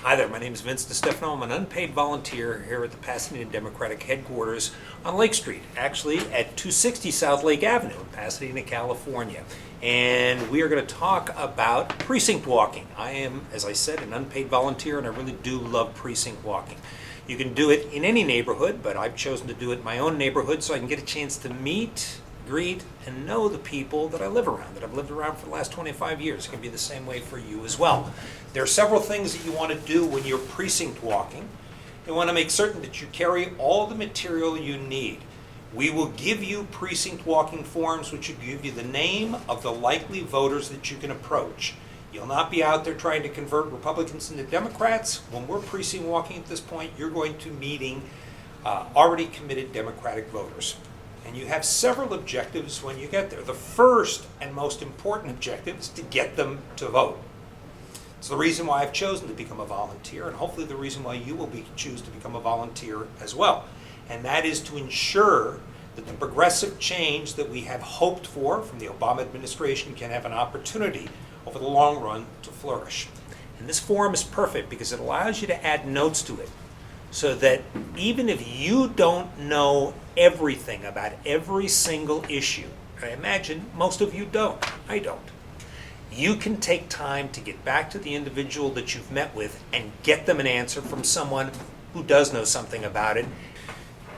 Hi there, my name is Vince DiStefano. I'm an unpaid volunteer here at the Pasadena Democratic headquarters on Lake Street, actually at 260 South Lake Avenue in Pasadena, California. And we are going to talk about precinct walking. I am, as I said, an unpaid volunteer, and I really do love precinct walking. You can do it in any neighborhood, but I've chosen to do it in my own neighborhood so I can get a chance to meet, greet, and know the people that I live around, that I've lived around for the last 25 years. It can be the same way for you as well. There are several things that you want to do when you're precinct walking. You want to make certain that you carry all the material you need. We will give you precinct walking forms, which will give you the name of the likely voters that you can approach. You'll not be out there trying to convert Republicans into Democrats. When we're precinct walking at this point, you're going to meeting already committed Democratic voters. And you have several objectives when you get there. The first and most important objective is to get them to vote. It's the reason why I've chosen to become a volunteer, and hopefully the reason why you will choose to become a volunteer as well. And that is to ensure that the progressive change that we have hoped for from the Obama administration can have an opportunity over the long run to flourish. And this form is perfect because it allows you to add notes to it, so that even if you don't know everything about every single issue, I imagine most of you don't, I don't, you can take time to get back to the individual that you've met with and get them an answer from someone who does know something about it.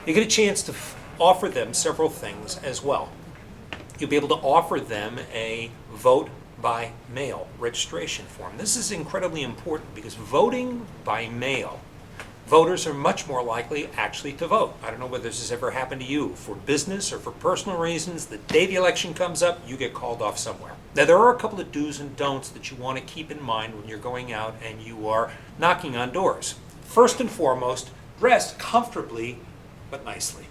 You get a chance to offer them several things as well. You'll be able to offer them a vote by mail registration form. This is incredibly important because voting by mail, voters are much more likely actually to vote. I don't know whether this has ever happened to you. For business or for personal reasons, the day the election comes up, you get called off somewhere. Now, there are a couple of do's and don'ts that you want to keep in mind when you're going out and you are knocking on doors. First and foremost, dress comfortably but nicely.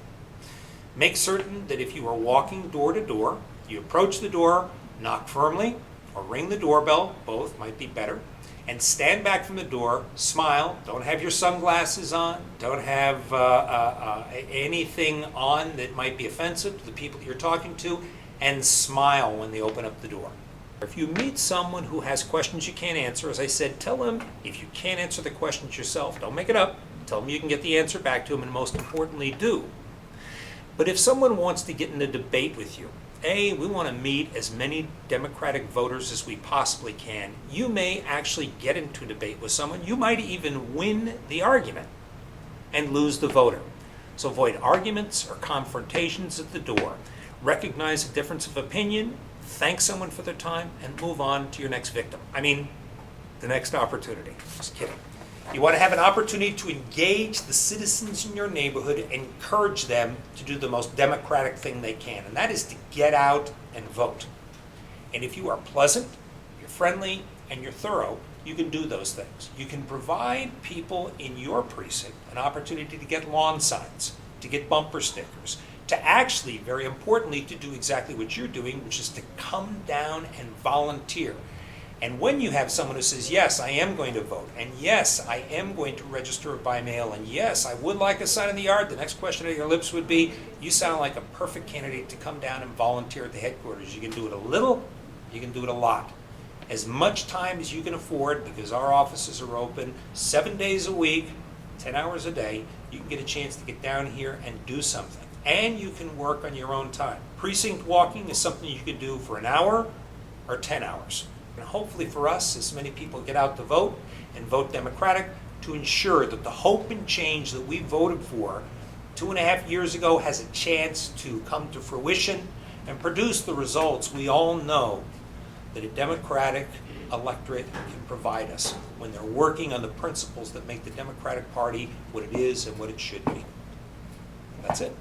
Make certain that if you are walking door to door, you approach the door, knock firmly, or ring the doorbell, both might be better, and stand back from the door, smile, don't have your sunglasses on, don't have anything on that might be offensive to the people that you're talking to, and smile when they open up the door. If you meet someone who has questions you can't answer, as I said, tell them if you can't answer the questions yourself, don't make it up, tell them you can get the answer back to them, and most importantly, do. But if someone wants to get in a debate with you, we want to meet as many Democratic voters as we possibly can. You may actually get into a debate with someone. You might even win the argument and lose the voter. So avoid arguments or confrontations at the door. Recognize a difference of opinion, thank someone for their time, and move on to your next victim. The next opportunity. Just kidding. You want to have an opportunity to engage the citizens in your neighborhood and encourage them to do the most democratic thing they can, and that is to get out and vote. And if you are pleasant, you're friendly, and you're thorough, you can do those things. You can provide people in your precinct an opportunity to get lawn signs, to get bumper stickers, to actually, very importantly, to do exactly what you're doing, which is to come down and volunteer. And when you have someone who says, yes, I am going to vote, and yes, I am going to register by mail, and yes, I would like a sign in the yard, the next question on your lips would be, you sound like a perfect candidate to come down and volunteer at the headquarters. You can do it a little, you can do it a lot. As much time as you can afford, because our offices are open 7 days a week, 10 hours a day, you can get a chance to get down here and do something. And you can work on your own time. Precinct walking is something you can do for an hour or 10 hours. And hopefully for us, as many people get out to vote and vote Democratic, to ensure that the hope and change that we voted for 2.5 years ago has a chance to come to fruition and produce the results we all know that a Democratic electorate can provide us when they're working on the principles that make the Democratic Party what it is and what it should be. That's it.